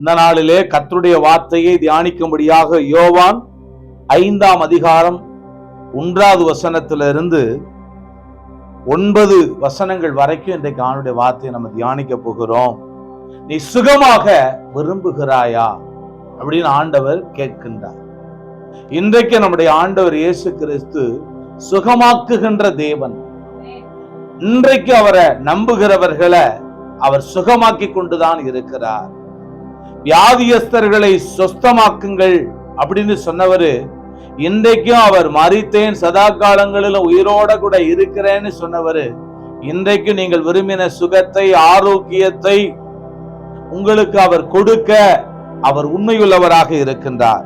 இந்த நாளிலே கர்த்தருடைய வார்த்தையை தியானிக்கும்படியாக யோவான் 5ஆம் அதிகாரம் 1வது வசனத்திலிருந்து 9 வசனங்கள் வரைக்கும் இன்றைக்கு ஆண்டுடைய வார்த்தையை நம்ம தியானிக்க போகிறோம். நீ சுகமாக விரும்புகிறாயா அப்படின்னு ஆண்டவர் கேட்கின்றார். இன்றைக்கு நம்முடைய ஆண்டவர் இயேசு கிறிஸ்து சுகமாக்குகின்ற தேவன். இன்றைக்கு அவரை நம்புகிறவர்களை அவர் சுகமாக்கி கொண்டுதான் இருக்கிறார். வியாதியஸ்தர்களை சொஸ்தமாக்குங்கள் அப்படின்னு சொன்னவரு இன்றைக்கும் அவர் மரித்தேன் சதா காலங்களிலும் உயிரோட கூட இருக்கிறேன்னு சொன்னவரு இன்றைக்கு நீங்கள் விரும்பின சுகத்தை ஆரோக்கியத்தை உங்களுக்கு அவர் கொடுக்க அவர் உண்மையுள்ளவராக இருக்கின்றார்.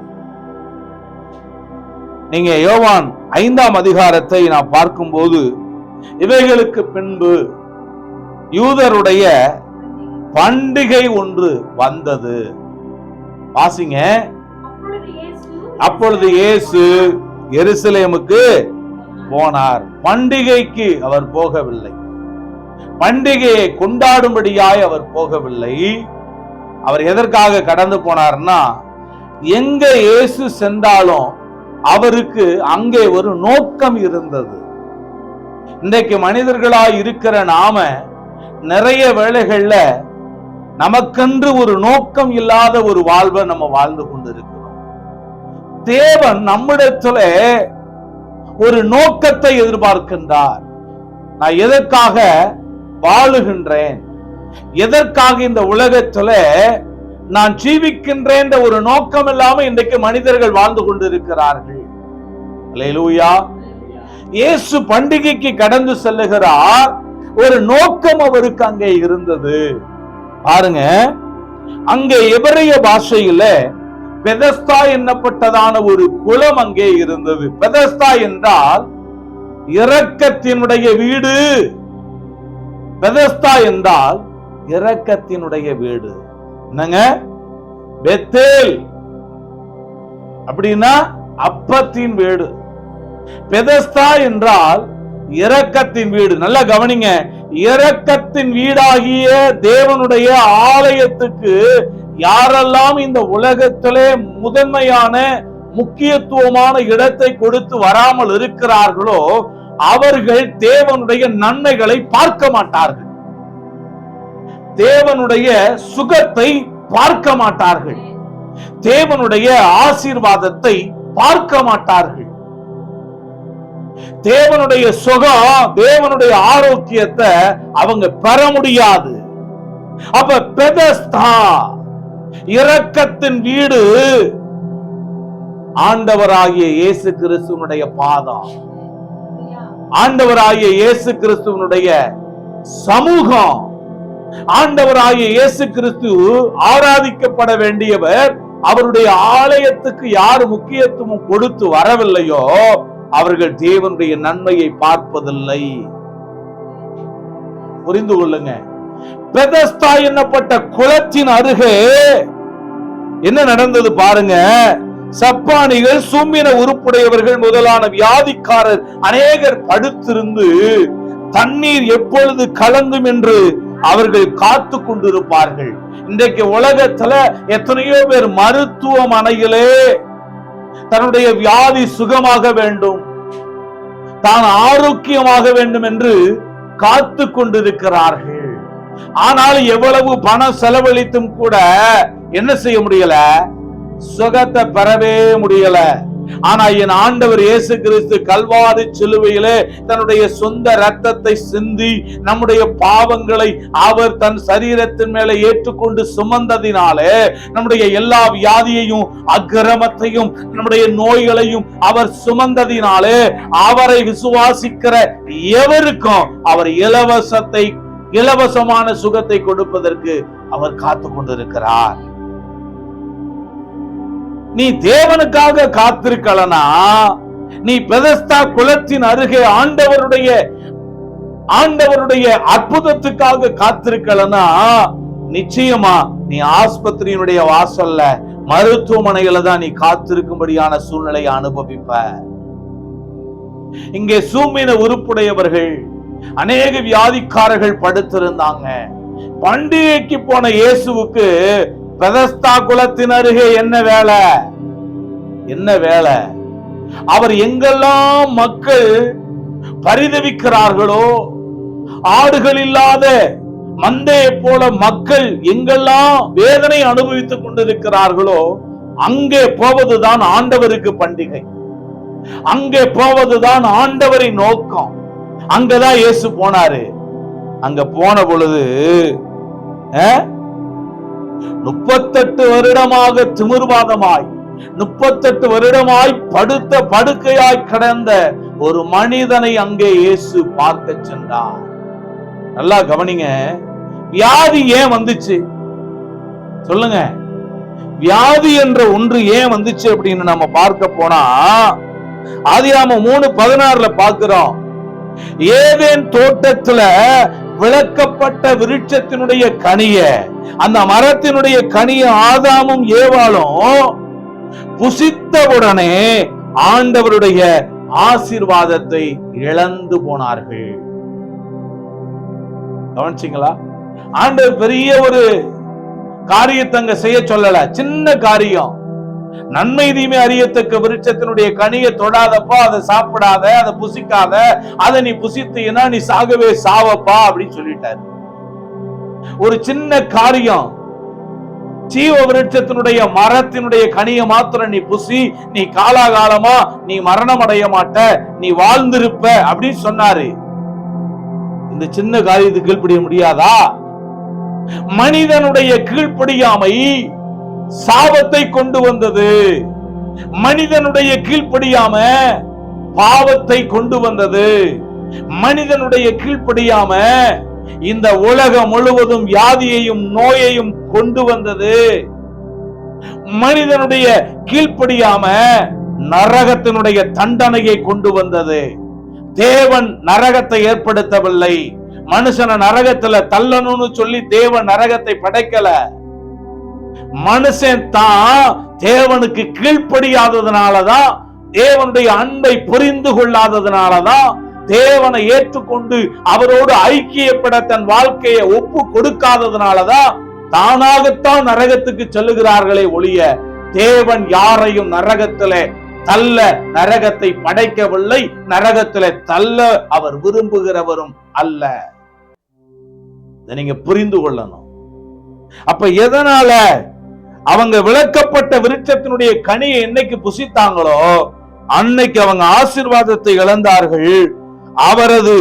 நீங்க யோவான் 5ஆம் அதிகாரத்தை நான் பார்க்கும்போது இவைகளுக்கு பின்பு யூதருடைய பண்டிகை ஒன்று வந்தது. வாசிங்க. அப்பொழுது இயேசு எருசலேமுக்கு போனார். பண்டிகைக்கு அவர் போகவில்லை, பண்டிகையை கொண்டாடும்படியாய் அவர் போகவில்லை. அவர் எதற்காக கடந்து போனார்னா, எங்க இயேசு சென்றாலும் அவருக்கு அங்கே ஒரு நோக்கம் இருந்தது. இன்றைக்கு மனிதர்களாய் இருக்கிற நாம நிறைய வேளைகள்ல நமக்கென்று ஒரு நோக்கம் இல்லாத ஒரு வாழ்வை நம்ம வாழ்ந்து கொண்டிருக்கிறோம். தேவன் நம்மிடத்துல ஒரு நோக்கத்தை எதிர்பார்க்கின்றார். நான் எதற்காக வாழுகின்றேன், எதற்காக இந்த உலகத்துல நான் ஜீவிக்கின்றேன் ஒரு நோக்கம் இல்லாம இன்றைக்கு மனிதர்கள் வாழ்ந்து கொண்டிருக்கிறார்கள். அல்லேலூயா. இயேசு பண்டிகைக்கு கடந்து செல்லுகிறார். ஒரு நோக்கம் அவருக்கு அங்கே இருந்தது. பாருங்க, அங்கே எபிரேய பாஷையில பெதஸ்தா என்னப்பட்டதான ஒரு குளம் அங்கே இருந்தது. பெதஸ்தா என்றால் இரக்கத்தினுடைய வீடு. பெதஸ்தா என்றால் இரக்கத்தினுடைய வீடு. என்னங்க? பெத்தேல் அப்படின்னா அப்பத்தின் வீடு. பெதஸ்தா என்றால் இரக்கத்தின் வீடு. நல்லா கவனிங்க. இரக்கத்தின் வீடாகிய தேவனுடைய ஆலயத்துக்கு யாரெல்லாம் இந்த உலகத்திலே முதன்மையான முக்கியத்துவமான இடத்தை கொடுத்து வராமல் இருக்கிறார்களோ அவர்கள் தேவனுடைய நன்மைகளை பார்க்க மாட்டார்கள், தேவனுடைய சுகத்தை பார்க்க மாட்டார்கள், தேவனுடைய ஆசீர்வாதத்தை பார்க்க மாட்டார்கள். தேவனுடைய சுகம், தேவனுடைய ஆரோக்கியத்தை அவங்க பெற முடியாது. அப்ப பெதஸ்தா இரக்கத்தின் வீடு ஆண்டவராகிய இயேசு கிறிஸ்துவனுடைய பாதம், ஆண்டவராகிய இயேசு கிறிஸ்துவனுடைய சமூகம். ஆண்டவராகிய இயேசு கிறிஸ்து ஆராதிக்கப்பட வேண்டியவர். அவருடைய ஆலயத்துக்கு யார் முக்கியத்துவம் கொடுத்து வரவில்லையோ அவர்கள் தேவனுடைய நன்மையை பார்ப்பதில்லை. புரிந்து கொள்ளுங்க. பெதஸ்தா என்னப்பட்ட குளத்தின் அருகே என்ன நடந்தது பாருங்க. சப்பானிகள், சூம்பின உறுப்புடையவர்கள் முதலான வியாதிக்காரர் அநேகர் படுத்திருந்து தண்ணீர் எப்பொழுது கலங்கும் என்று அவர்கள் காத்து கொண்டிருப்பார்கள். இன்றைக்கு உலகத்துல எத்தனையோ பேர் மருத்துவமனையிலே தன்னுடைய வியாதி சுகமாக வேண்டும், தான் ஆரோக்கியமாக வேண்டும் என்று காத்து கொண்டிருக்கிறார்கள். ஆனால் எவ்வளவு பணம் செலவழித்தும் கூட என்ன செய்ய முடியல? சுகத்தை பெறவே முடியல. ஆனா என் ஆண்டவர் இயேசு கிறிஸ்து கல்வாரி சிலுவையிலே தன்னுடைய சொந்த இரத்தத்தை சிந்தி நம்முடைய பாவங்களை அவர் தன் சரீரத்தின் மேலே ஏற்றுக்கொண்டு சுமந்ததினாலே நம்முடைய எல்லா வியாதியையும் அக்கிரமத்தையும் நம்முடைய நோய்களையும் அவர் சுமந்ததினாலே அவரை விசுவாசிக்கிற எவருக்கும் அவர் இலவசமான சுகத்தை கொடுப்பதற்கு அவர் காத்து கொண்டிருக்கிறார். நீ தேவனுக்காக காத்திருக்கலனா, நீ பெதஸ்தா குளத்தின் அருகே ஆண்டவருடைய அற்புதத்துக்காக காத்திருக்கலனா, நிச்சயமா நீ ஆஸ்பத்திரியினுடைய வாசல்ல மருத்துவமனையில தான் நீ காத்திருக்கும்படியான சூழ்நிலையை அனுபவிப்ப. இங்கே சூம்பின உறுப்புடையவர்கள் அநேக வியாதிக்காரர்கள் படுத்திருந்தாங்க. பண்டிகைக்கு போன இயேசுவுக்கு பெதஸ்தா குளத்தின் அருகே என்ன வேலை? என்ன வேலை? அவர் எங்கெல்லாம் மக்கள் பரிதவிக்கிறார்களோ, ஆடுகள் இல்லாத மந்தையை போல மக்கள் எங்கெல்லாம் வேதனை அனுபவித்துக் கொண்டிருக்கிறார்களோ, அங்கே போவதுதான் ஆண்டவருக்கு பண்டிகை. அங்கே போவதுதான் ஆண்டவரின் நோக்கம். அங்கதான் இயேசு போனாரு. அங்க போன பொழுது 38 வருடமாக திமிர்வாதமாய், 38 வருடமாய் படுத்த படுக்கையாய் கிடந்த ஒரு மனிதனை அங்கே இயேசு பார்க்க சென்றார். நல்லா கவனிங்க. வியாதி ஏன் வந்துச்சு சொல்லுங்க? வியாதி என்ற ஒன்று ஏன் வந்துச்சு அப்படின்னு நம்ம பார்க்க போனா, ஆதியாகமம் 3:16 பார்க்கிறோம். ஏதேன் தோட்டத்துல விளக்கப்பட்ட விருட்சத்தினுடைய கனிய, அந்த மரத்தினுடைய கனிய ஆதாமும் ஏவாளும் புசித்தவுடனே ஆண்டவருடைய ஆசீர்வாதத்தை இழந்து போனார்கள். கவனிச்சீங்களா? ஆண்டவர் பெரிய ஒரு காரியத்தை அங்க செய்ய சொல்லல, சின்ன காரியம். நன்மை தீமை அறியத்தக்க விருட்சத்தினுடைய கனியை தொடாதப்பா, அதை சாப்பிடாத, அதை புசிக்காத, அதை நீ புசித்தீன்னா நீ சாகவே சாவப்பா அப்படின்னு சொல்லிட்டாரு. ஒரு சின்ன காரியம். ஜீவ விருட்சத்தினுடைய மரத்தினுடைய கனியை மாத்திரம் நீ புசி, நீ காலாகாலமா நீ மரணம் அடைய மாட்ட, நீ வாழ்ந்திருப்ப அப்படின்னு சொன்னாரு. இந்த சின்ன காரியத்துக்கு கீழ்ப்படிய முடியாதா? மனிதனுடைய கீழ்ப்படியாமை சாபத்தை கொண்டு வந்தது. மனிதனுடைய கீழ்ப்படியாம பாவத்தை கொண்டு வந்தது. மனிதனுடைய கீழ்ப்படியாம இந்த உலகம் முழுவதும் வியாதியையும் நோயையும் கொண்டு வந்தது. மனிதனுடைய கீழ்ப்படியாம நரகத்தினுடைய தண்டனையை கொண்டு வந்தது. தேவன் நரகத்தை ஏற்படுத்தவில்லை. மனுஷனை நரகத்துல தள்ளணும்னு சொல்லி தேவன் நரகத்தை படைக்கல. மனுஷன் தான் தேவனுக்கு கீழ்ப்படியாததுனாலதான், தேவனுடைய அன்பை புரிந்து கொள்ளாததுனாலதான், தேவனை ஏற்றுக்கொண்டு அவரோடு ஐக்கியப்பட தன் வாழ்க்கையை ஒப்பு கொடுக்காததுனாலதான் தானாகத்தான் நரகத்துக்கு செல்லுகிறார்களே ஒழிய, தேவன் யாரையும் நரகத்திலே தள்ள நரகத்தை படைக்கவில்லை. நரகத்திலே தள்ள அவர் விரும்புகிறவரும் அல்ல. இதை நீங்க புரிந்து கொள்ளணும். அப்ப எதனால அவங்க விளக்கப்பட்ட விருட்சத்தினுடைய கனியை என்னைக்கு புசித்தாங்களோ அன்னைக்கு அவங்க ஆசீர்வாதத்தை இழந்தார்கள். அவரது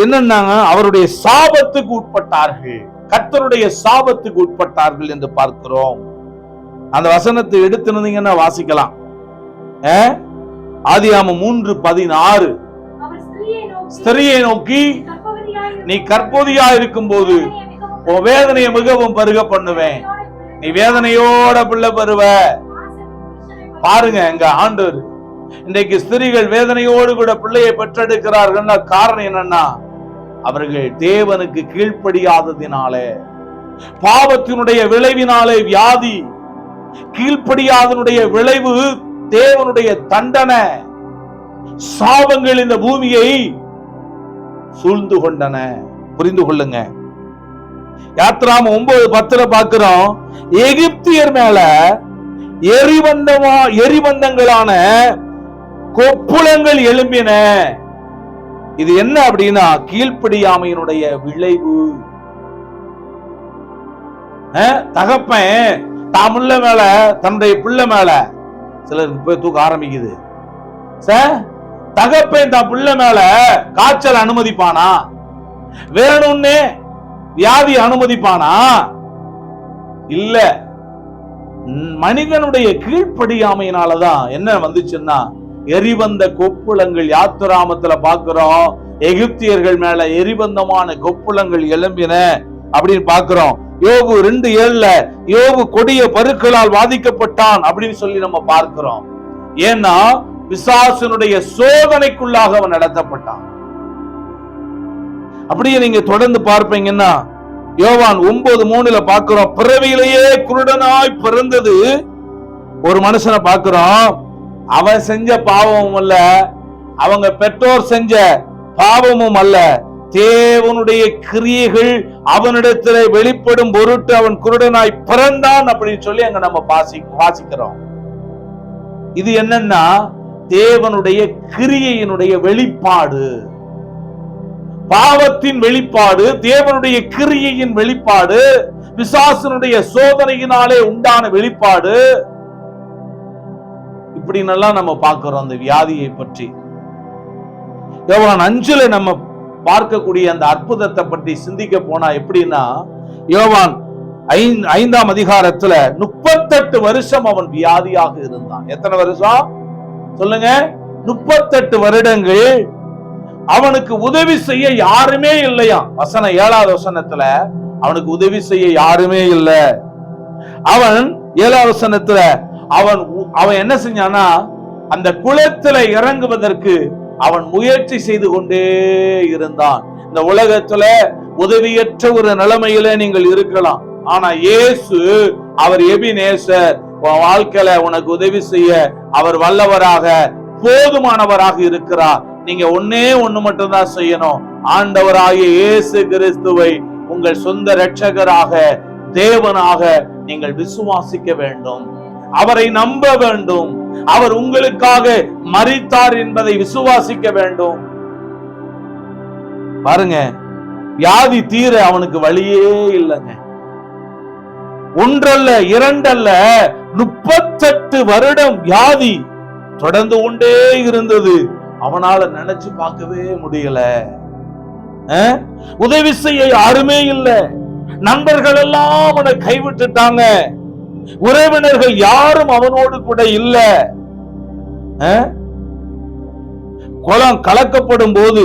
என்னன்னாங்க, அவருடைய சாபத்துக்கு உட்பட்டார்கள். கர்த்தருடைய சாபத்துக்கு உட்பட்டார்கள் என்று பார்க்கிறோம். அந்த வசனத்தை எடுத்துனீங்கன்னா வாசிக்கலாம். ஆதியாகமம் 3:16 ஸ்திரியை நோக்கி, நீ கர்ப்பவதியா இருக்கும் போது உன் வேதனையை மிகவும் பருக பண்ணுவேன், நீ வேதனையோட பிள்ளை பெறுவ. பாருங்க, எங்க ஆண்டவர் இன்றைக்கு ஸ்திரீகள் வேதனையோடு கூட பிள்ளையை பெற்றெடுக்கிறார்கள். காரணம் என்னன்னா, அவர்கள் தேவனுக்கு கீழ்ப்படியாததினாலே, பாவத்தினுடைய விளைவினாலே வியாதி, கீழ்ப்படியாதனுடைய விளைவு தேவனுடைய தண்டனை, சாபங்கள் இந்த பூமியை சூழ்ந்து கொண்டன. புரிந்து கொள்ளுங்க. யாத்ராகமம் 9:10 பார்க்கிறோம். எகிப்தியர் மேல எரிபந்தங்களான கொப்புளங்கள் எழும்பின. இது என்ன அப்படின்னா, கீழ்ப்படியாமையினுடைய விளைவு. தகப்பன் தாமுள்ள மேல, தன்னுடைய பிள்ளை மேல, சிலருக்கு போய் தூக்க ஆரம்பிக்குது. தகப்பன் தான் பிள்ளை மேல காய்ச்சல் அனுமதிப்பானா? வேணும்னே வியாதி அனுமதிப்பானா? இல்ல. மனிதனுடைய கீழ்ப்படியாமையினாலதான் என்ன வந்துச்சுன்னா எரிபந்த கொப்புளங்கள். யாத்திராமத்துல பாக்குறோம், எகிப்தியர்கள் மேல எரிபந்தமான கொப்புளங்கள் எழும்பின அப்படின்னு பாக்குறோம். யோபு 2:7 யோபு கொடிய பருக்களால் வாதிக்கப்பட்டான் அப்படின்னு சொல்லி நம்ம பார்க்கிறோம். ஏன்னா பிசாசினுடைய சோதனைக்குள்ளாக அவன் நடத்தப்பட்டான். அப்படியே நீங்க தொடர்ந்து பார்ப்பீங்கன்னா யோவான் 9:3 பார்க்கிறோம். பிறவியிலேயே குருடனாய் பிறந்தது ஒரு மனுஷனை பார்க்கிறோம். அவன் செஞ்ச பாவமும் அல்ல, அவங்க பெற்றோர் செஞ்ச பாவமும் அல்ல, தேவனுடைய கிரியைகள் அவனிடத்தில் வெளிப்படும் பொருட்டு அவன் குருடனாய் பிறந்தான் அப்படின்னு சொல்லி அங்க நம்ம வாசிக்கிறோம். இது என்னன்னா தேவனுடைய கிரியையினுடைய வெளிப்பாடு, பாவத்தின் வெளிப்பாடு, தேவனுடைய கிரியையின் வெளிப்பாடு, பிசாசனுடைய சோதனையினாலே உண்டான வெளிப்பாடு. இப்படி நல்லா நம்ம பார்க்கிறோம் அந்த வியாதியை பற்றி. யோவான் 5 நம்ம பார்க்கக்கூடிய அந்த அற்புதத்தை பற்றி சிந்திக்க போனா எப்படின்னா, யோவான் 5ஆம் அதிகாரத்துல 38 வருஷம் அவன் வியாதியாக இருந்தான். எத்தனை வருஷம் சொல்லுங்க? 38 வருடங்கள். அவனுக்கு உதவி செய்ய யாருமே இல்லையா. வசனம் 7வது வசனத்துல அவனுக்கு உதவி செய்ய யாருமே இல்லை. அவன் 7வது வசனத்துல அவன் என்ன செஞ்சானா, அந்த குளத்துல இறங்குவதற்கு அவன் முயற்சி செய்து கொண்டே இருந்தான். இந்த உலகத்துல உதவியற்ற ஒரு நிலைமையில நீங்கள் இருக்கலாம். ஆனா இயேசு அவர் எபினேசர், வாழ்க்கையில உனக்கு உதவி செய்ய அவர் வல்லவராக போதுமானவராக இருக்கிறார். நீங்க ஒண்ணு மட்டும்தான் செய்யணும். ஆண்டவராகிய இயேசு கிறிஸ்துவை உங்கள் சொந்த இரட்சகராக தேவனாக நீங்கள் விசுவாசிக்க வேண்டும். அவரை நம்ப வேண்டும். அவர் உங்களுக்காக மரித்தார் என்பதை விசுவாசிக்க வேண்டும். பாருங்க, வியாதி தீர அவனுக்கு வழியே இல்லைங்க. ஒன்றல்ல இரண்டல்ல 38 வருடம் வியாதி தொடர்ந்து கொண்டே இருந்தது. அவனால நினைச்சு பார்க்கவே முடியல. உதவி செய்ய யாருமே இல்லை. நண்பர்கள் எல்லாம் அவனை கைவிட்டுட்டாங்க. உறவினர்கள் யாரும் அவனோடு கூட இல்ல. குளம் கலக்கப்படும் போது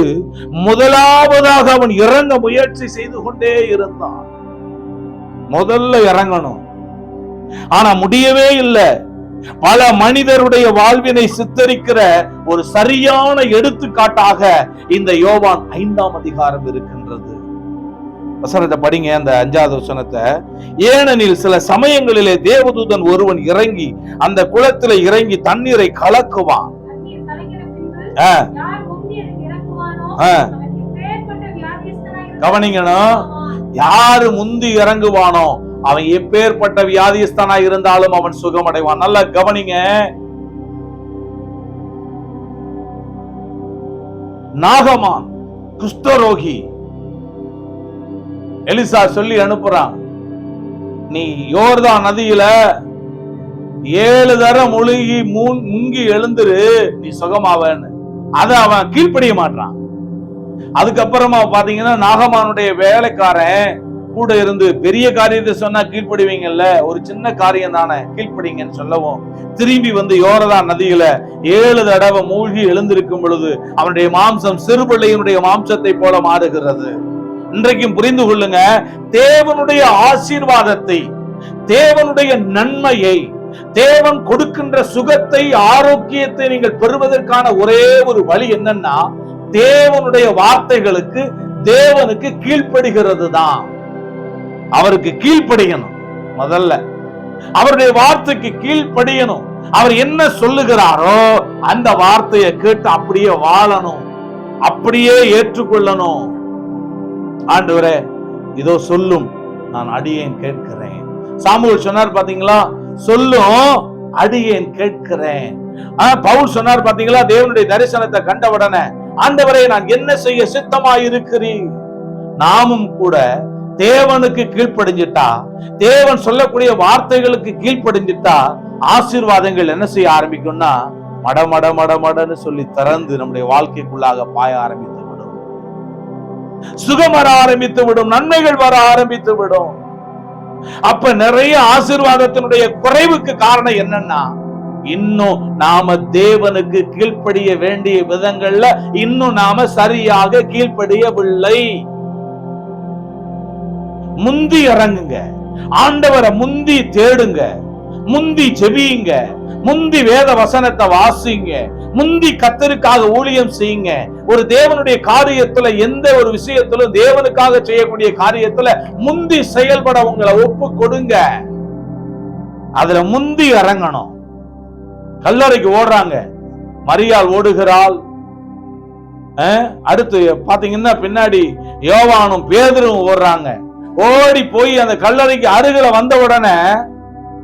முதலாவதாக அவன் இறங்க முயற்சி செய்து கொண்டே இருந்தான். முதல்ல இறங்கணும், ஆனா முடியவே இல்லை. பல மனிதருடைய வாழ்வினை சித்தரிக்கிற ஒரு சரியான எடுத்துக்காட்டாக இந்த யோவான் 5ஆம் அதிகாரம் இருக்கின்றது. வசனத்தை படிங்க, அந்த 5வது வசனத்தை. ஏனெனில் சில சமயங்களிலே தேவதூதன் ஒருவன் இறங்கி அந்த குளத்திலே இறங்கி தண்ணீரை கலக்குவான். கவனிங்கணும், யாரு முந்தி இறங்குவானோ அவன் எப்பேற்பட்ட வியாதிஸ்தானா இருந்தாலும் அவன் சுகமடைவான். நல்லா கவனிங்க. நாகமான் குஷ்டரோகி எலிசா சொல்லி அனுப்புறான், நீ யோர்தான் நதியில 7 தரம் முங்கி எழுந்துரு, நீ சுகமாவன்னு. அத அவன் கீழ்ப்படிய மாட்டான். அதுக்கப்புறமா பாத்தீங்கன்னா நாகமானுடைய வேலைக்காரன் கூட இருந்து பெரிய காரியத்தை சொன்னா கீழ்ப்படிவீங்கல்ல, ஒரு சின்ன காரியம் தானே கீழ்ப்படிங்கன்னு சொல்லவும் திரும்பி வந்து யோர்தான் நதியில 7 தடவை மூழ்கி எழுந்திருக்கும் பொழுது அவனுடைய மாம்சம் சிறுபிள்ளையினுடைய மாம்சத்தை போல மாறுகிறது. இன்றைக்கும் புரிந்து கொள்ளுங்க, தேவனுடைய ஆசீர்வாதத்தை, தேவனுடைய நன்மையை, தேவன் கொடுக்கின்ற சுகத்தை, ஆரோக்கியத்தை நீங்கள் பெறுவதற்கான ஒரே ஒரு வழி என்னன்னா, தேவனுடைய வார்த்தைகளுக்கு, தேவனுக்கு கீழ்ப்படுகிறது தான். அவருக்கு கீழ்ப்படியணும். முதல்ல அவருடைய வார்த்தைக்கு கீழ்ப்படியணும். அவர் என்ன சொல்லுகிறாரோ அந்த வார்த்தையை கேட்டு அப்படியே வாழணும், அப்படியே ஏற்றுக்கொள்ளணும். ஆண்டவரே இதோ சொல்லும், நான் அடியேன் கேட்கிறேன். சாமுவேல் சொன்னார் பாத்தீங்களா, சொல்லும் அடியேன் கேட்கிறேன். பவுல் சொன்னார் பாத்தீங்களா, தேவனுடைய தரிசனத்தை கண்டவுடனே ஆண்டவரே நான் என்ன செய்ய சித்தமாய் இருக்கிறேன். நாமும் கூட தேவனுக்கு கீழ்ப்படிஞ்சிட்டா, தேவன் சொல்லக்கூடிய வார்த்தைகளுக்கு கீழ்ப்படிஞ்சிட்டா ஆசீர்வாதங்கள் என்ன செய்ய ஆரம்பிக்கும்னா மட மட மட மடன்னு சொல்லி திறந்து நம்முடைய வாழ்க்கைக்குள்ளாக பாய ஆரம்பித்து விடும். சுகம் வர ஆரம்பித்து விடும், நன்மைகள் வர ஆரம்பித்து விடும். அப்ப நிறைய ஆசீர்வாதத்தினுடைய குறைவுக்கு காரணம் என்னன்னா, இன்னும் நாம தேவனுக்கு கீழ்ப்படிய வேண்டிய விதங்கள்ல இன்னும் நாம சரியாக கீழ்ப்படியவில்லை. முந்தி இறங்குங்க, ஆண்டவரை முந்தி தேடுங்க, முந்தி ஜெபியுங்க, முந்தி வேத வசனத்தை வாசிங்க, முந்தி கர்த்தருக்காக ஊழியம் செய்யுங்க. ஒரு தேவனுடைய காரியத்துல, எந்த ஒரு விஷயத்திலும் தேவனுக்காக செய்யக்கூடிய காரியத்துல முந்தி செயல்பட உங்களை ஒப்பு கொடுங்க. அதுல முந்தி இறங்கணும். கல்லறைக்கு ஓடுறாங்க, மரியாள் ஓடுகிறாள், அடுத்து பாத்தீங்கன்னா பின்னாடி யோவானும் பேதுரும் ஓடுறாங்க. ஓடி போய் அந்த கல்லறைக்கு அருகில வந்த உடனே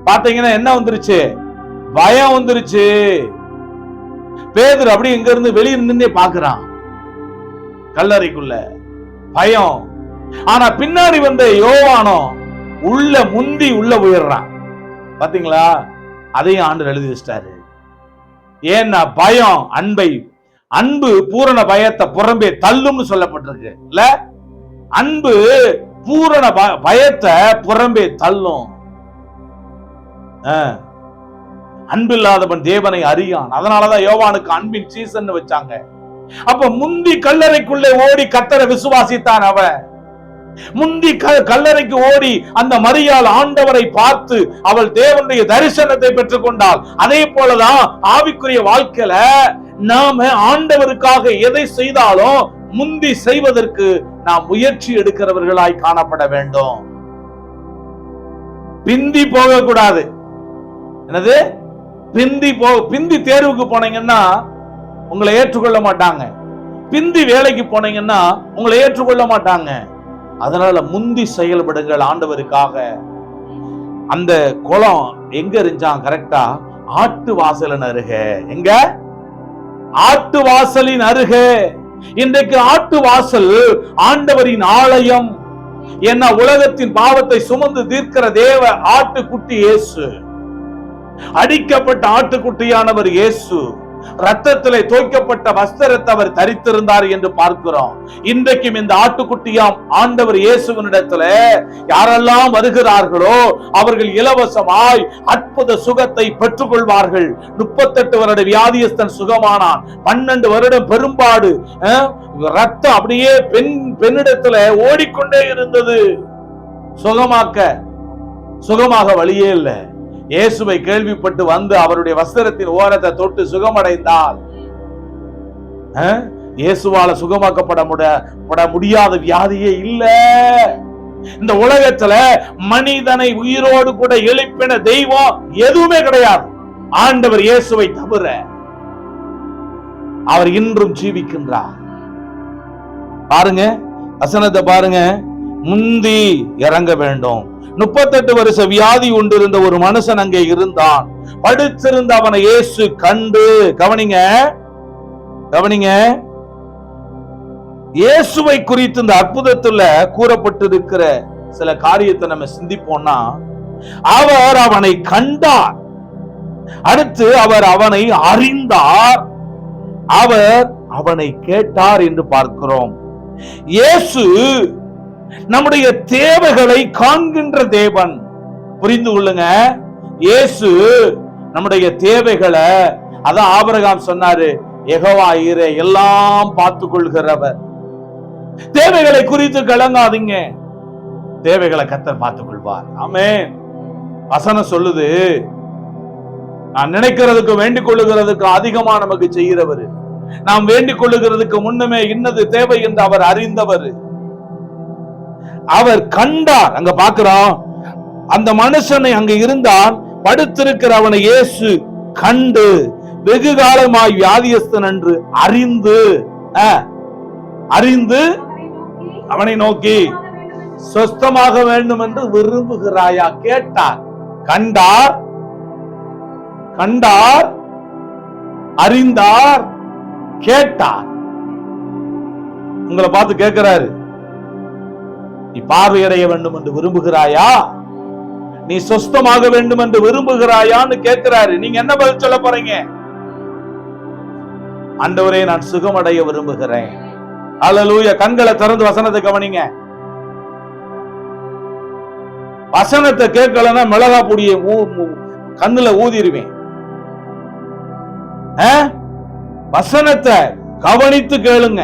பாத்தீங்கன்னா என்ன வந்துருச்சு? பயம் வந்துருச்சு. பேதுரு அப்படி இங்க இருந்து வெளியே நின்று பாக்குறான் கல்லறைக்குள்ள, பயம். ஆனா பின்னாடி வந்த யோவானோ உள்ள முந்தி உள்ள போயிடுறான். பாத்தீங்களா? அதையும் ஆண்டவர் எழுதி வச்சிட்டாரு. ஏன்னா பயம் அன்பு பூரண பயத்தை புறம்பே தள்ளும்னு சொல்லப்பட்டிருக்கு இல்ல? அன்பு பூரண பயத்தை புறம்பே தள்ளும். அன்பில்லாதவன் தேவனை அறியான். அதனாலதான் யோவானுக்கு அன்பின் சீசன் வச்சாங்க. அப்ப முந்தி கல்லறைக்குள்ளே ஓடி கர்த்தரை விசுவாசித்தான் அவன். முந்தி கல்லறைக்கு ஓடி அந்த மரியாள் ஆண்டவரை பார்த்து அவள் தேவனுடைய தரிசனத்தை பெற்றுக் கொண்டாள். அதே போலதான் ஆவிக்குரிய வாழ்க்கையில நாம ஆண்டவருக்காக எதை செய்தாலும் முந்தி செய்வதற்கு நாம் முயற்சி எடுக்கிறவர்களாய் காணப்பட வேண்டும். பிந்தி போக கூடாது. என்னது? பிந்தி தேர்வுக்கு போனீங்கன்னா உங்களை ஏற்றுக்கொள்ள மாட்டாங்க. பிந்தி வேலைக்கு போனீங்கன்னா உங்களை ஏற்றுக்கொள்ள மாட்டாங்க. அதனால முந்தி செயல்படுங்கள் ஆண்டவருக்காக. அந்த குளம் எங்க இருந்துச்சான்? கரெக்டா ஆட்டு வாசலின் அருகே. எங்க? ஆட்டு வாசலின் அருகே. இன்றைக்கு ஆட்டு வாசல் ஆண்டவரின் ஆலயம். என்ன? உலகத்தின் பாவத்தை சுமந்து தீர்க்கிற தேவ ஆட்டுக்குட்டி இயேசு. அடிக்கப்பட்ட ஆட்டுக்குட்டியானவர் இயேசு. ரத்தத்திலே தோய்க்கப்பட்ட வஸ்திரத்தை அவர் தரித்திருந்தார் என்று பார்க்கிறோம். இன்றைக்கும் இந்த ஆட்டுக்குட்டியாம் ஆண்டவர் இயேசுவினிடத்துல யாரெல்லாம் வருகிறார்களோ அவர்கள் இலவசமாய் அற்புத சுகத்தை பெற்றுக் கொள்வார்கள். 38 வருட வியாதியஸ்தன் சுகமானான். 12 வருடம் பெரும்பாடு, ரத்தம் அப்படியே பெண்ணிடத்துல ஓடிக்கொண்டே இருந்தது. சுகமாக வழியே இல்லை. இயேசுவை கேள்விப்பட்டு வந்து அவருடைய வஸ்திரத்தின் ஓரத்தை தொட்டு சுகமடைந்தால், இயேசுவால சுகமாக்கப்பட முடியாத வியாதியே இல்ல. இந்த உலகத்துல மனிதனை உயிரோடு கூட எழுப்பின தெய்வம் எதுவுமே கிடையாது ஆண்டவர் இயேசுவை தவிர. அவர் இன்றும் ஜீவிக்கின்றார். பாருங்க வசனத்தை பாருங்க. முந்தி இறங்க வேண்டும். 38 வருஷ வியாதி கொண்டிருந்த ஒரு மனுஷன் அங்கே இருந்தான். படுத்திருந்த அவனை இயேசு கண்டு, கவனிங்க, இயேசுவை குறித்து இந்த அற்புதத்துல கூறப்பட்டிருக்கிற சில காரியத்தை நம்ம சிந்திப்போம்னா, அவர் அவனை கண்டார். அடுத்து அவர் அவனை அறிந்தார். அவர் அவனை கேட்டார் என்று பார்க்கிறோம். இயேசு நம்முடைய தேவைகளை காண்கின்ற தேவன். புரிந்து கொள்ளுங்க. இயேசு நம்முடைய தேவைகளை, அதான் ஆபிரகாம் சொன்னாரு, யெகோவா ஈரே, எல்லாம் பார்த்துக் கொள்கிறவர். தேவைகளை குறித்து கலங்காதீங்க, தேவைகளை கர்த்தர் பார்த்துக் கொள்வார். ஆமென். வசனம் சொல்லுது, நான் நினைக்கிறதுக்கு வேண்டிக் கொள்ளுகிறதுக்கு அதிகமா நமக்கு செய்கிறவர். நாம் வேண்டிக் கொள்ளுகிறதுக்கு முன்னமே இன்னது தேவை என்று அவர் அறிந்தவர். அவர் கண்டார். அங்க பாக்குறோம், அந்த மனுஷனை அங்க இருந்தான். படுத்திருக்கிற அவனை இயேசு கண்டு வெகு காலமாய் வியாதியஸ்தன் என்று அறிந்து அவனை நோக்கி சொஸ்தமாக வேண்டும் என்று விரும்புகிறாயா? கேட்டார். கண்டார், அறிந்தார், கேட்டார். உங்களை பார்த்து கேட்கிறாரு, நீ பார்வையடைய வேண்டும் என்று விரும்புகிறாயா? நீ சொஸ்தமாக வேண்டும் என்று விரும்புகிறாயான்னு கேட்கிறாரு. நீங்க என்ன பதில் சொல்ல போறீங்க? ஆண்டவரே, நான் சுகமடைய விரும்புகிறேன். அல்லேலூயா. கண்களை திறந்து வசனத்தை கவனிங்க. வசனத்தை கேட்கலன்னா மிளகா பொடியை கண்ணுல ஊதிருவேன். வசனத்தை கவனித்து கேளுங்க.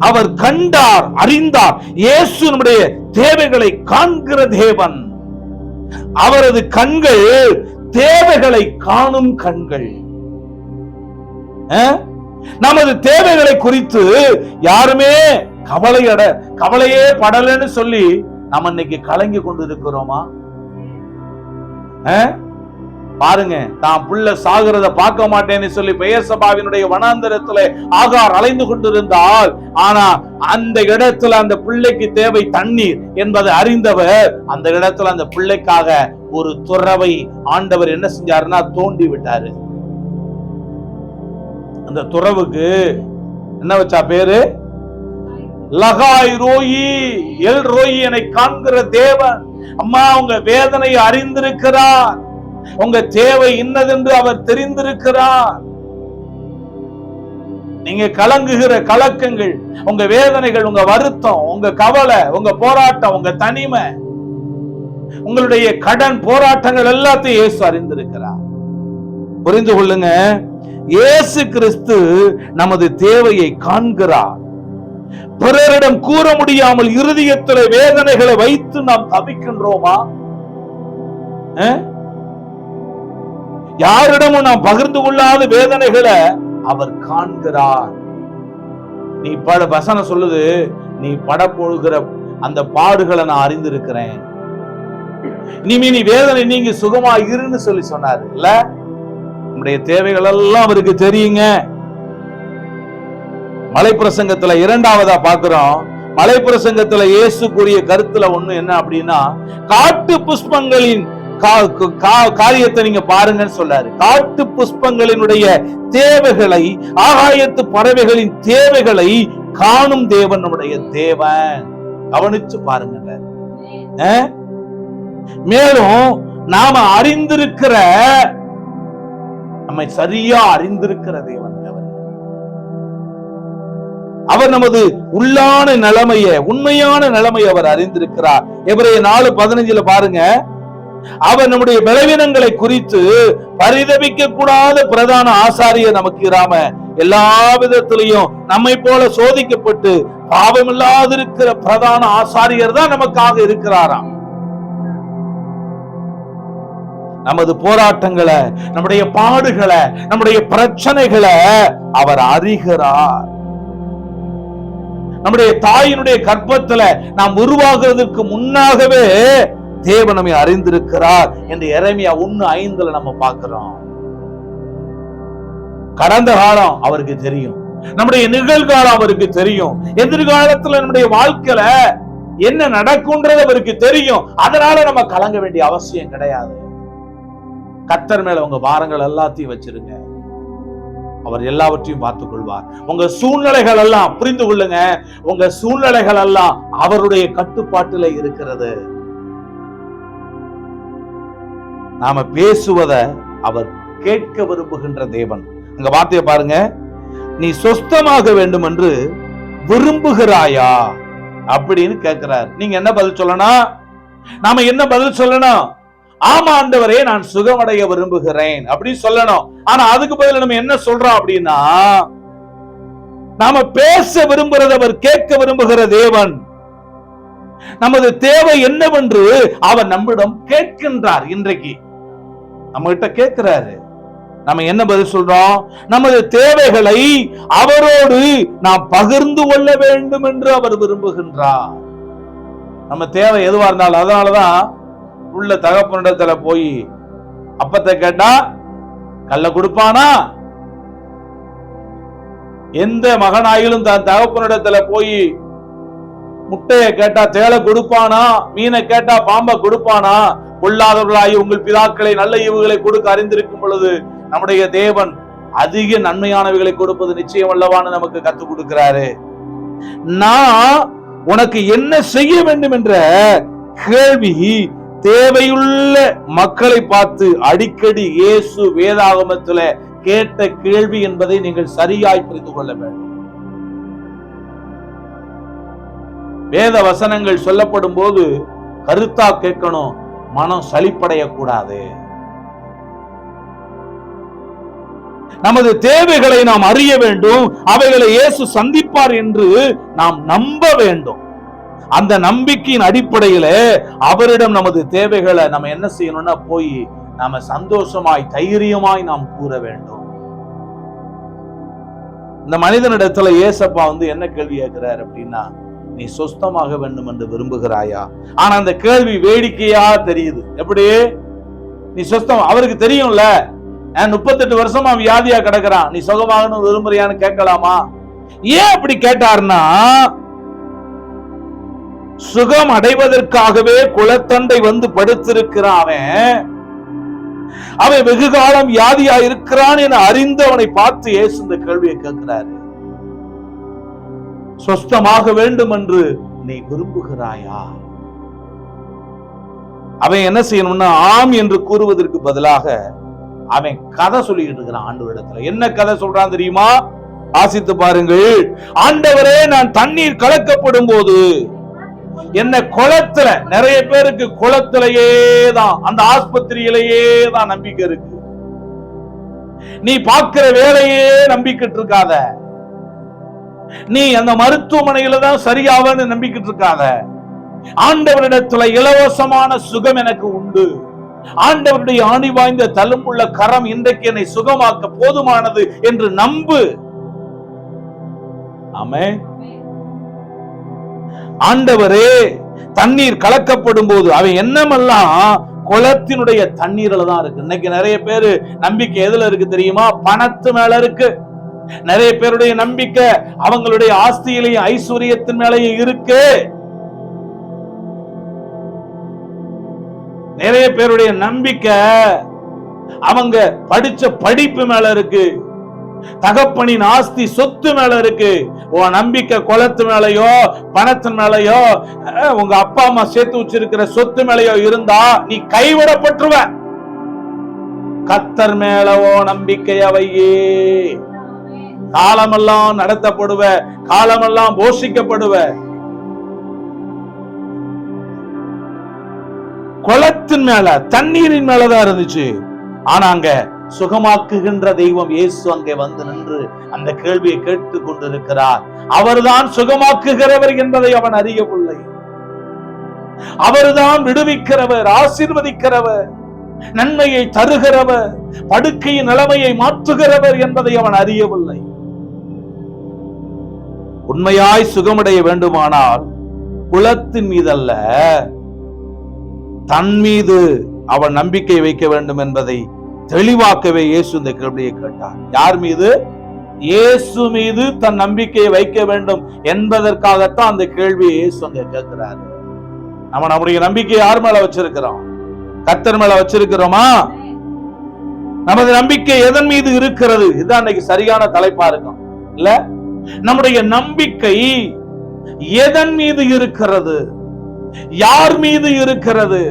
அவர் கண்டார், அறிந்தார். இயேசு நம்முடைய தேவைகளை காண்கிற தேவன். அவரது கண்கள் தேவைகளை காணும் கண்கள். நமது தேவைகளை குறித்து யாருமே கவலையே படலன்னு சொல்லி நம்ம இன்னைக்கு கலங்கி கொண்டு இருக்கிறோமா? பாருங்க, தான் புள்ள சாகிறத பார்க்க மாட்டேன்னு சொல்லி பெயர் சபாவினுடைய வனாந்தரத்துல ஆகார் அலைந்து கொண்டிருந்தால், ஆனா அந்த இடத்துல அந்த பிள்ளைக்கு தேவை தண்ணீர் என்பதை அறிந்தவர் அந்த இடத்துல அந்த பிள்ளைக்காக ஒரு துறவை ஆண்டவர் என்ன செஞ்சாருன்னா தோண்டி விட்டாரு. அந்த துறவுக்கு என்ன வச்சா பேரு? லகாய் ரோயி, எல் ரோயி, என்னை காண்கிற தேவன். அம்மா, உங்க வேதனையை அறிந்திருக்கிறார், உங்க தேவை இன்னதென்று அவர் தெரிந்திருக்கிறார். நீங்க கலங்குகிற கலக்கங்கள், உங்க வேதனைகள், உங்க வருத்தம், உங்க கவலை, உங்க போராட்டம், உங்க தனிமை, உங்களுடைய கடன் போராட்டங்கள் எல்லாத்தையும் இயேசு அறிந்திருக்கிறார். புரிந்து கொள்ளுங்க, இயேசு கிறிஸ்து நமது தேவையை காண்கிறார். பிறரிடம் கூற முடியாமல் இருதயத்தில் வேதனைகளை வைத்து நாம் தவிக்கின்றோமா? யாரிடமும் நாம் பகிர்ந்து கொள்ளாத வேதனைகளை அவர் காண்கிறார். நீ வசனம் சொல்லுது, நீ படப்போகிற அந்த பாடுகளை நான் அறிந்திருக்கிறேன், இனிமே நீ வேதனை நீங்க சுகமா இருன்னு சொல்லி சொன்னாரு இல்ல? நம்முடைய தேவைகள் எல்லாம் அவருக்கு தெரியுங்க. மலைப்பிரசங்கத்துல இரண்டாவதா பாக்குறோம். மலைப்பிரசங்கத்துல இயேசு கூறிய கருத்துல ஒண்ணு என்ன அப்படின்னா, காட்டு புஷ்பங்களின் காரியத்தை நீங்க பாருங்கன்னு சொல்றாரு. காட்டு புஷ்பங்களினுடைய தேவைகளை, ஆகாயத்து பறவைகளின் தேவைகளை காணும் தேவன் நம்முடைய தேவன். கவனிச்சு பாருங்க. மேலும் நாம அறிந்திருக்கிற, நம்மை சரியா அறிந்திருக்கிற தேவன் அவர் நமது உள்ளான நிலைமைய, உண்மையான நிலைமையை அவர் அறிந்திருக்கிறார். எபிரேயர் 4:15 பாருங்க, அவர் நம்முடைய பலவீனங்களை குறித்து பரிதபிக்க கூடாத பிரதான ஆசாரியர் நமக்கு இராம எல்லா விதத்திலையும் நம்மை போல சோதிக்கப்பட்டு பாவமில்லாதிருக்கிற பிரதான ஆசாரியர் தான் நமக்காக இருக்கிறாராம். நமது போராட்டங்களை, நம்முடைய பாடுகளை, நம்முடைய பிரச்சனைகளை அவர் அறிகிறார். நம்முடைய தாயினுடைய கர்ப்பத்துல நாம் உருவாகிறதுக்கு முன்னாகவே தேவன் நம்மை அறிந்திருக்கிறார் என்று எரேமியா 1:5 நம்ம பார்க்கிறோம். கடந்த காலம் அவருக்கு தெரியும், நம்முடைய நிகழ்காலம் அவருக்கு தெரியும், எதிர்காலத்துல நம்முடைய வாழ்க்கையில என்ன நடக்கும்ன்றது அவருக்கு தெரியும். அதனால நம்ம கலங்க வேண்டிய அவசியம் கிடையாது. கர்த்தர் மேல உங்க பாரங்கள் எல்லாத்தையும் வச்சிருங்க, அவர் எல்லாவற்றையும் பார்த்துக் கொள்வார். உங்க சூழ்நிலைகள் எல்லாம், புரிந்து கொள்ளுங்க, உங்க சூழ்நிலைகள் எல்லாம் அவருடைய கட்டுப்பாட்டில இருக்கிறது. நாம பேசுவத அவர் கேட்க விரும்புகின்ற தேவன். அங்க வார்த்தையை பாருங்க, நீ சொஸ்தமாக வேண்டும் என்று விரும்புகிறாயா அப்படின்னு கேட்கிறார். நீங்க என்ன பதில் சொல்லணும்? நாம என்ன பதில் சொல்லணும்? ஆமா ஆண்டவரே, நான் சுகமடைய விரும்புகிறேன் அப்படின்னு சொல்லணும். ஆனா அதுக்கு பதில் நம்ம என்ன சொல்றோம் அப்படின்னா, நாம பேச விரும்புறது அவர் கேட்க விரும்புகிற தேவன். நமது தேவை என்னவென்று அவர் நம்மிடம் கேட்கின்றார். இன்றைக்கு நம்ம கிட்ட கேட்கிறாரு. நம்ம என்ன பதில் சொல்றோம்? நமது தேவைகளை அவரோடு நாம் பகிர்ந்து கொள்ள வேண்டும் என்று அவர் விரும்புகின்றார். நம்ம தேவை எதுவா இருந்தாலும், அதனாலதான் உள்ள தகப்பனிடத்துல போய் அப்பத்தை கேட்டா கல்ல கொடுப்பானா? எந்த மகனாயிலும் தன் தகப்பனிடத்துல போய் முட்டையை கேட்டா தேளை கொடுப்பானா? மீனை கேட்டா பாம்பை கொடுப்பானா? கொள்ளாதவர்களாகி உங்கள் பிதாக்களை நல்ல ஈவுகளை கொடுக்க அறிந்திருக்கும் பொழுது நம்முடைய தேவன் அதிக நன்மையானவைகளை கொடுப்பது நிச்சயம் அல்லவான்னு நமக்கு கற்றுக் கொடுக்கிறாரு. நான் உனக்கு என்ன செய்ய வேண்டும் என்ற கேள்வி தேவையுள்ள மக்களை பார்த்து அடிக்கடி இயேசு வேதாகமத்துல கேட்ட கேள்வி என்பதை நீங்கள் சரியாய் புரிந்து கொள்ள வேண்டும். வேத வசனங்கள் சொல்லப்படும் போது கருத்தா கேட்கணும், மனம் சலிப்படைய கூடாது. நமது தேவைகளை நாம் அறிய வேண்டும், அவைகளை இயேசு சந்திப்பார் என்று நாம் நம்ப வேண்டும். அந்த நம்பிக்கையின் அடிப்படையில அவரிடம் நமது தேவைகளை நம்ம என்ன செய்யணும்னா போய் நாம சந்தோஷமாய் தைரியமாய் நாம் கூற வேண்டும். இந்த மனிதனிடத்துல ஏசப்பா என்ன கேள்வி கேட்கிறார் அப்படின்னா, நீ சொஸ்தமாக வேண்டும் என்று விரும்புகிறாயா? ஆனா அந்த கேள்வி வேடிக்கையா தெரியுது. எப்படி? நீ சொஸ்தம். அவருக்கு தெரியும்ல 38 வருஷமா வியாதியா கிடக்குறான், நீ சுகமாகணும் விரும்புறியான்னு கேட்கலாமா? ஏன் அப்படி கேட்டார்னா, சுகம் அடைவதற்காகவே குளத்தண்டை வந்து படுத்திருக்கிறான். அவன் வெகு காலம் வியாதியா இருக்கிறான் என அறிந்து அவனை பார்த்து இயேசு இந்த கேள்வியை கேட்கிறாரு. சொஸ்தமாக வேண்டும் என்று நீ விரும்புகிறாயா? அவன் என்ன செய்யணும்னா, ஆம் என்று கூறுவதற்கு பதிலாக அவன் கதை சொல்லிட்டு இருக்கிறான் ஆண்டவரிடத்துல. என்ன கதை சொல்றான் தெரியுமா? ஆசித்து பாருங்கள். ஆண்டவரே, நான் தண்ணீர் கலக்கப்படும் போது என்ன குளத்துல, நிறைய பேருக்கு குளத்திலேயே தான், அந்த ஆஸ்பத்திரியிலேயே தான் நம்பிக்கை இருக்கு. நீ பார்க்கிற வேலையே நம்பிக்கிட்டு இருக்காத, நீ அந்த மருத்துவமனையில தான் சரியாவன்னு நம்பிக்கிட்டு இருக்காத. ஆண்டவரிடத்துல இலவசமான சுகம் எனக்கு உண்டு. ஆண்டவருடைய ஆணி வாய்ந்த தழும்புள்ள கரம் இன்றைக்கு என்னை சுகமாக்க போதுமானது என்று நம்பு. ஆமென். ஆண்டவரே, தண்ணீர் கலக்கப்படும் போது அவன் எண்ணமெல்லாம் குளத்தினுடைய தண்ணீர்ல தான் இருக்கு. இன்னைக்கு நிறைய பேரு நம்பிக்கை எதுல இருக்கு தெரியுமா? பணத்து மேல இருக்கு. நிறைய பேருடைய நம்பிக்கை அவங்களுடைய ஆஸ்தியிலையும் ஐஸ்வர்யத்தின் மேலேயும் இருக்கு. நிறைய பேருடைய நம்பிக்கை அவங்க படிச்ச படிப்பு மேல இருக்கு, தகப்பனின் ஆஸ்தி சொத்து மேல இருக்கு. உன் நம்பிக்கை குளத்து மேலையோ பணத்தின் மேலையோ உங்க அப்பா அம்மா சேர்த்து வச்சிருக்கிற சொத்து மேலையோ இருந்தா நீ கைவிடப்பட்டுருவ. கர்த்தர் மேலவோ நம்பிக்கைய வையே, காலமெல்லாம் நடத்தப்படுவ, காலமெல்லாம் போஷிக்கப்படுவ. குளத்தின் மேல தண்ணீரின் மேலதான் இருந்துச்சு. ஆனா அங்க சுகமாக்குகின்ற தெய்வம் இயேசு அங்கே வந்து நின்று அந்த கேள்வியை கேட்டுக் கொண்டிருக்கிறார். அவர்தான் சுகமாக்குகிறவர் என்பதை அவன் அறியவில்லை. அவர்தான் விடுவிக்கிறவர், ஆசீர்வதிக்கிறவர், நன்மையை தருகிறவர், படுக்கையின் நிலைமையை மாற்றுகிறவர் என்பதை அவன் அறியவில்லை. உண்மையாய் சுகமடைய வேண்டுமானால் குளத்தின் மீதல்ல, தன் மீது அவன் நம்பிக்கை வைக்க வேண்டும் என்பதை தெளிவாக்கவே இயேசு இந்த கேள்வியை கேட்டார். யார் மீது? இயேசு மீது தன் நம்பிக்கையை வைக்க வேண்டும் என்பதற்காகத்தான் அந்த கேள்வியை இயேசு அங்க கேட்கிறார். நம்ம நம்முடைய நம்பிக்கை யார் மேல வச்சிருக்கிறோம்? கர்த்தர் மேல வச்சிருக்கிறோமா? நமது நம்பிக்கை எதன் மீது இருக்கிறது? இதுதான் இன்னைக்கு சரியான தலைப்பா இருக்கும் இல்ல? நம்முடைய நம்பிக்கை எதன் மீது இருக்கிறது? யார் மீது இருக்கிறது?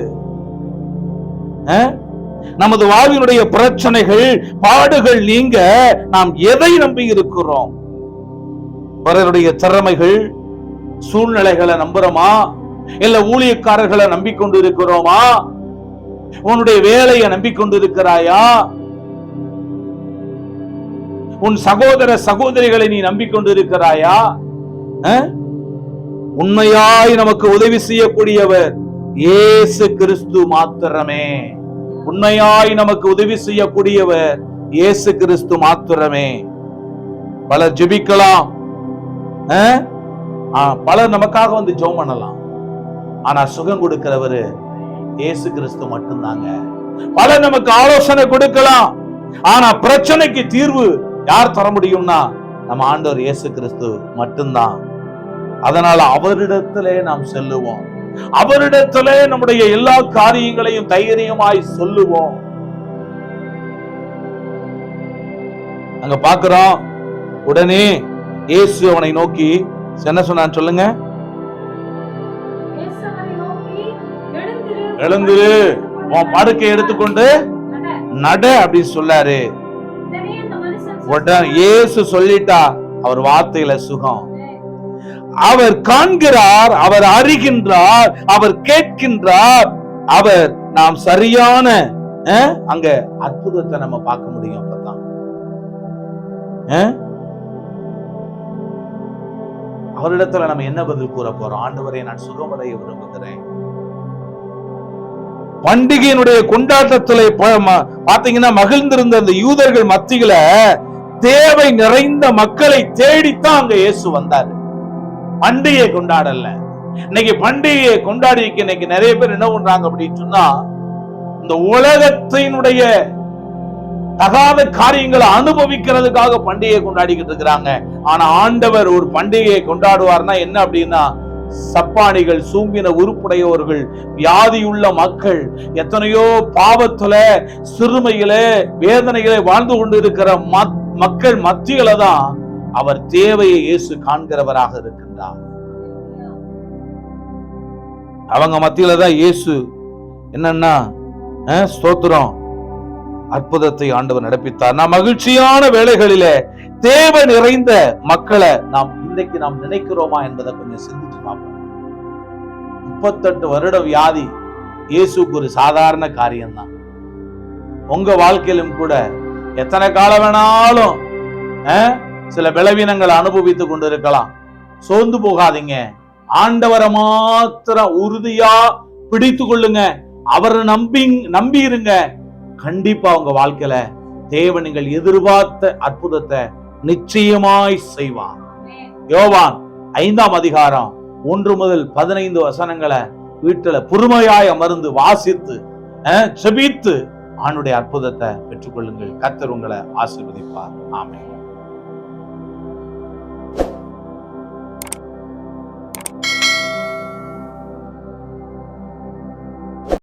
நமது வாழ்வினுடைய பிரச்சனைகள் பாடுகள் நீங்க நாம் எதை நம்பி இருக்கிறோம்? பிறருடைய திறமைகள் சூழ்நிலைகளை நம்புறோமா? இல்ல ஊழியக்காரர்களை நம்பிக்கொண்டு இருக்கிறோமா? உன்னுடைய வேலையை நம்பிக்கொண்டு இருக்கிறாயா? உன் சகோதர சகோதரிகளை நீ நம்பிக்கொண்டு இருக்கிறாயா? உண்மையாய் நமக்கு உதவி செய்யக்கூடியவர் இயேசு கிறிஸ்து மாத்திரமே. உண்மையாய் நமக்கு உதவி செய்யக்கூடியவர் இயேசு கிறிஸ்து மாத்திரமே. பலர் ஜெபிக்கலாம், பலர் நமக்காக வந்து ஜெபம் பண்ணலாம். ஆனா சுகம் கொடுக்கிறவரு இயேசு கிறிஸ்து மட்டும்தாங்க. பலர் நமக்கு ஆலோசனை கொடுக்கலாம், ஆனா பிரச்சனைக்கு தீர்வு யார் தர முடியும்னா நம்ம ஆண்டவர் இயேசு கிறிஸ்து மட்டும்தான். அதனால அவரிடத்திலே நாம் செல்லுவோம், அவரிடத்திலே நம்முடைய எல்லா காரியங்களையும் தைரியமாய் சொல்லுவோம். அங்க பாக்குறோம், உடனே இயேசு அவனை நோக்கி என்ன சொன்னான்னு சொல்லுங்க. எழுந்திரு, உன் படுக்கை எடுத்துக்கொண்டு நட அப்படின்னு சொல்லாரு. உடனே இயேசு சொல்லிட்டா, அவர் வார்த்தையில சுகம். அவர் காண்கிறார், அவர் அறிகின்றார், அவர் கேட்கின்றார், அவர் நாம் சரியான அங்க அற்புதத்தை நம்ம பார்க்க முடியும். அப்பதான் அவரிடத்துல நம்ம என்ன பதில் கூற போறோம்? ஆண்டவரே, நான் சுகமடைய விரும்புகிறேன். பண்டிகையினுடைய கொண்டாட்டத்திலே பாத்தீங்கன்னா மகிழ்ந்திருந்த அந்த யூதர்கள் மத்தியில தேவை நிறைந்த மக்களை தேடித்தான் அங்க இயேசு வந்தாரு. பண்டிகையை கொண்டாடல. இன்னைக்கு பண்டிகையை கொண்டாடி இன்னைக்கு நிறைய பேர் என்ன பண்றாங்க அப்படின்னு சொன்னா, இந்த உலகத்தினுடைய தகாத காரியங்களை அனுபவிக்கிறதுக்காக பண்டிகையை கொண்டாடிக்கிட்டு இருக்கிறாங்க. ஆனா ஆண்டவர் ஒரு பண்டிகையை கொண்டாடுவார்னா என்ன அப்படின்னா, சப்பானிகள், சூம்பின உறுப்புடையவர்கள், வியாதியுள்ள மக்கள், எத்தனையோ பாவத்துல, சிறுமையில, வேதனைகளை வாழ்ந்து கொண்டு இருக்கிற மக்கள் மத்தியில தான் அவர் தேவையை இயேசு காண்கிறவராக இருக்கின்றார். அவங்க மத்தியில தான் இயேசு என்னன்னா ஸ்தோத்திரம், அற்புதத்தை ஆண்டவர் நடப்பித்தார். நாம் மகிழ்ச்சியான வேளைகளிலே தேவை நிறைந்த மக்களை இன்றைக்கு நாம் நினைக்கிறோமா என்பதை கொஞ்சம் சிந்திச்சு பார்ப்போம். 38 வருட வியாதி இயேசுக்கு ஒரு சாதாரண காரியம்தான். உங்க வாழ்க்கையிலும் கூட எத்தனை காலம் வேணாலும் சில பலவீனங்களை அனுபவித்துக் கொண்டிருக்கலாம். சோர்ந்து போகாதீங்க. ஆண்டவரை மாத்திரம் உறுதியா பிடித்து கொள்ளுங்க. அவரை நம்பி இருங்க. கண்டிப்பா உங்க வாழ்க்கையில தேவன் நீங்கள் எதிர்பார்த்த அற்புதத்தை நிச்சயமாய் செய்வார். யோவான் 5ஆம் அதிகாரம் 1 முதல் 15 வசனங்களை வீட்டுல பொறுமையாய் அமர்ந்து வாசித்து ஜெபித்து ஆண்டுடைய அற்புதத்தை பெற்றுக்கொள்ளுங்கள். கர்த்தர் உங்களை ஆசீர்வதிப்பார். ஆமென்.